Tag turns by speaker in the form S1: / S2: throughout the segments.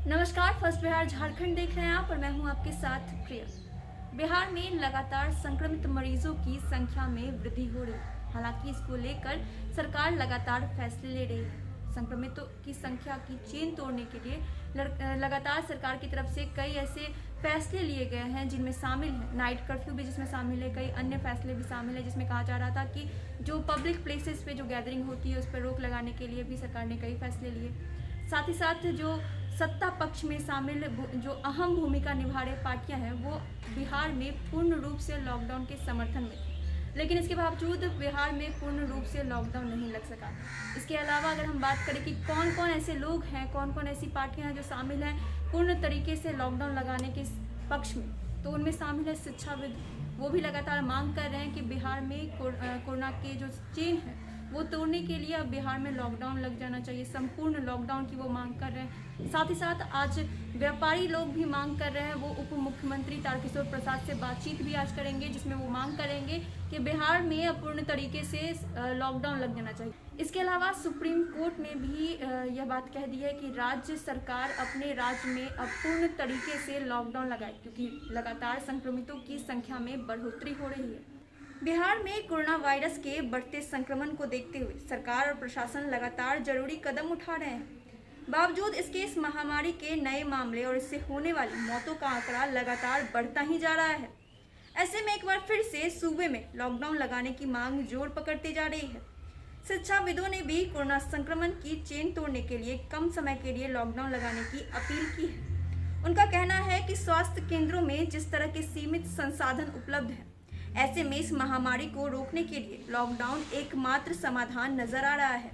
S1: नमस्कार, फर्स्ट बिहार झारखंड देख रहे हैं आप और मैं हूं आपके साथ प्रिया। बिहार में लगातार संक्रमित मरीजों की संख्या में वृद्धि हो रही है। हालांकि इसको लेकर सरकार लगातार फैसले ले रही है। संक्रमितों की संख्या की चेन तोड़ने के लिए लगातार सरकार की तरफ से कई ऐसे फैसले लिए गए हैं जिनमें शामिल है नाइट कर्फ्यू भी, जिसमें शामिल है कई अन्य फैसले भी शामिल है, जिसमें कहा जा रहा था कि जो पब्लिक प्लेसेस पे जो गैदरिंग होती है उस पर रोक लगाने के लिए भी सरकार ने कई फैसले लिए। साथ ही साथ जो सत्ता पक्ष में शामिल जो अहम भूमिका निभा रहे पार्टियां हैं वो बिहार में पूर्ण रूप से लॉकडाउन के समर्थन में थी, लेकिन इसके बावजूद बिहार में पूर्ण रूप से लॉकडाउन नहीं लग सका। इसके अलावा अगर हम बात करें कि कौन कौन ऐसे लोग हैं, कौन कौन ऐसी पार्टियां हैं जो शामिल हैं पूर्ण तरीके से लॉकडाउन लगाने के पक्ष में, तो उनमें शामिल है शिक्षाविद। वो भी लगातार मांग कर रहे हैं कि बिहार में कोरोना के जो चेन है वो तोड़ने के लिए अब बिहार में लॉकडाउन लग जाना चाहिए, संपूर्ण लॉकडाउन की वो मांग कर रहे हैं। साथ ही साथ आज व्यापारी लोग भी मांग कर रहे हैं, वो उप मुख्यमंत्री तारकिशोर प्रसाद से बातचीत भी आज करेंगे, जिसमें वो मांग करेंगे कि बिहार में अब पूर्ण तरीके से लॉकडाउन लग जाना चाहिए। इसके अलावा सुप्रीम कोर्ट ने भी यह बात कह दी है कि राज्य सरकार अपने राज्य में अब पूर्ण तरीके से लॉकडाउन लगाए, क्योंकि लगातार संक्रमितों की संख्या में बढ़ोतरी हो रही है। बिहार में कोरोना वायरस के बढ़ते संक्रमण को देखते हुए सरकार और प्रशासन लगातार जरूरी कदम उठा रहे हैं। बावजूद इसके इस महामारी के नए मामले और इससे होने वाली मौतों का आंकड़ा लगातार बढ़ता ही जा रहा है। ऐसे में एक बार फिर से सूबे में लॉकडाउन लगाने की मांग जोर पकड़ती जा रही है। शिक्षाविदों ने भी कोरोना संक्रमण की चेन तोड़ने के लिए कम समय के लिए लॉकडाउन लगाने की अपील की है। उनका कहना है कि स्वास्थ्य केंद्रों में जिस तरह के सीमित संसाधन उपलब्ध हैं, ऐसे में इस महामारी को रोकने के लिए लॉकडाउन एकमात्र समाधान नजर आ रहा है।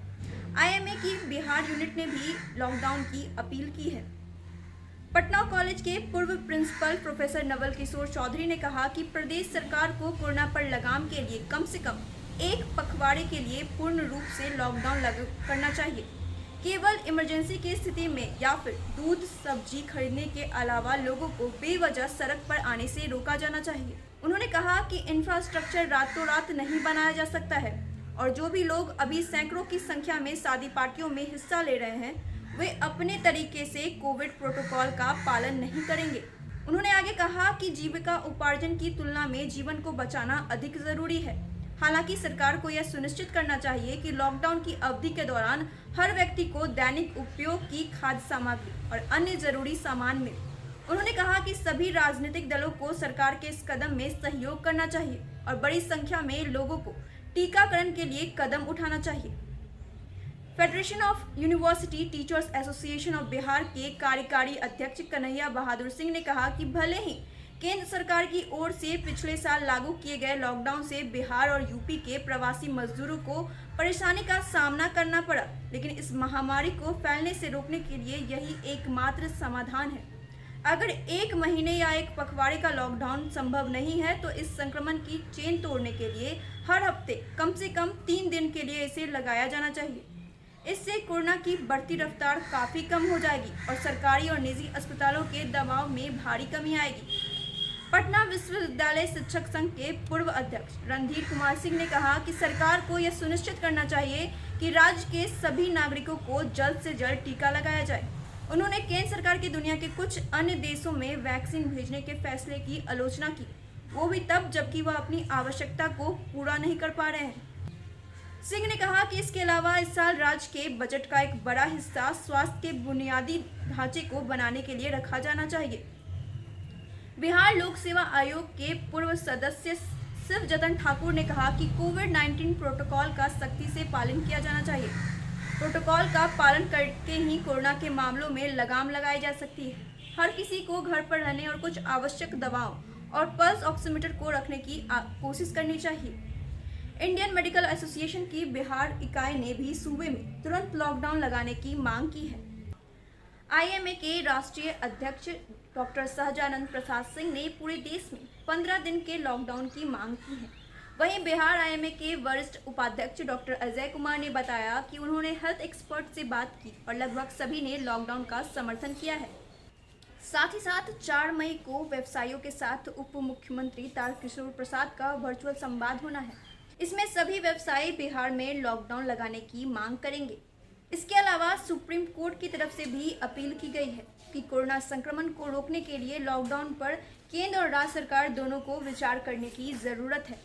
S1: आईएमए की बिहार यूनिट ने भी लॉकडाउन की अपील की है। पटना कॉलेज के पूर्व प्रिंसिपल प्रोफेसर नवल किशोर चौधरी ने कहा कि प्रदेश सरकार को कोरोना पर लगाम के लिए कम से कम एक पखवाड़े के लिए पूर्ण रूप से लॉकडाउन लागू करना चाहिए। केवल इमरजेंसी की स्थिति में या फिर दूध सब्जी खरीदने के अलावा लोगों को बेवजह सड़क पर आने से रोका जाना चाहिए। उन्होंने कहा कि इंफ्रास्ट्रक्चर रातों रात नहीं बनाया जा सकता है और जो भी लोग अभी सैकड़ों की संख्या में शादी पार्टियों में हिस्सा ले रहे हैं वे अपने तरीके से कोविड प्रोटोकॉल का पालन नहीं करेंगे। उन्होंने आगे कहा कि जीविका उपार्जन की तुलना में जीवन को बचाना अधिक जरूरी है। हालांकि सरकार को यह सुनिश्चित करना चाहिए कि लॉकडाउन की अवधि के दौरान हर व्यक्ति को दैनिक उपयोग की खाद्य सामग्री और अन्य जरूरी सामान मिले। उन्होंने कहा कि सभी राजनीतिक दलों को सरकार के इस कदम में सहयोग करना चाहिए और बड़ी संख्या में लोगों को टीकाकरण के लिए कदम उठाना चाहिए। Federation of university teachers association of Bihar के कार्यकारी अध्यक्ष कन्हैया बहादुर सिंह ने कहा कि भले ही केंद्र सरकार की ओर से पिछले साल लागू किए गए लॉकडाउन से बिहार और यूपी के प्रवासी मजदूरों को परेशानी का सामना करना पड़ा, लेकिन इस महामारी को फैलने से रोकने के लिए यही एकमात्र समाधान है। अगर एक महीने या एक पखवाड़े का लॉकडाउन संभव नहीं है तो इस संक्रमण की चेन तोड़ने के लिए हर हफ्ते कम से कम 3 दिन के लिए इसे लगाया जाना चाहिए। इससे कोरोना की बढ़ती रफ्तार काफी कम हो जाएगी और सरकारी और निजी अस्पतालों के दबाव में भारी कमी आएगी। पटना विश्वविद्यालय शिक्षक संघ के पूर्व अध्यक्ष रणधीर कुमार सिंह ने कहा कि सरकार को यह सुनिश्चित करना चाहिए कि राज्य के सभी नागरिकों को जल्द से जल्द टीका लगाया जाए। उन्होंने केंद्र सरकार की दुनिया के कुछ अन्य देशों में वैक्सीन भेजने के फैसले की आलोचना की, वो भी तब जबकि वह अपनी आवश्यकता को पूरा नहीं कर पा रहे हैं। सिंह ने कहा कि इसके अलावा इस साल राज्य के बजट का एक बड़ा हिस्सा स्वास्थ्य के बुनियादी ढांचे को बनाने के लिए रखा जाना चाहिए। बिहार लोक सेवा आयोग के पूर्व सदस्य शिव जतन ठाकुर ने कहा कि कोविड-19 प्रोटोकॉल का सख्ती से पालन किया जाना चाहिए। प्रोटोकॉल का पालन करके ही कोरोना के मामलों में लगाम लगाई जा सकती है। हर किसी को घर पर रहने और कुछ आवश्यक दवाओं और पल्स ऑक्सीमीटर को रखने की कोशिश करनी चाहिए। इंडियन मेडिकल एसोसिएशन की बिहार इकाई ने भी सूबे में तुरंत लॉकडाउन लगाने की मांग की है। आईएमए के राष्ट्रीय अध्यक्ष डॉक्टर सहजानंद प्रसाद सिंह ने पूरे देश में 15 दिन के लॉकडाउन की मांग की है। वहीं बिहार आईएमए के वरिष्ठ उपाध्यक्ष डॉक्टर अजय कुमार ने बताया कि उन्होंने हेल्थ एक्सपर्ट से बात की और लगभग सभी ने लॉकडाउन का समर्थन किया है। साथ ही साथ 4 मई को व्यवसायियों के साथ उप मुख्यमंत्री तारकिशोर प्रसाद का वर्चुअल संवाद होना है। इसमें सभी व्यवसायी बिहार में लॉकडाउन लगाने की मांग करेंगे। इसके अलावा सुप्रीम कोर्ट की तरफ से भी अपील की गई है कि कोरोना संक्रमण को रोकने के लिए लॉकडाउन पर केंद्र और राज्य सरकार दोनों को विचार करने की जरूरत है।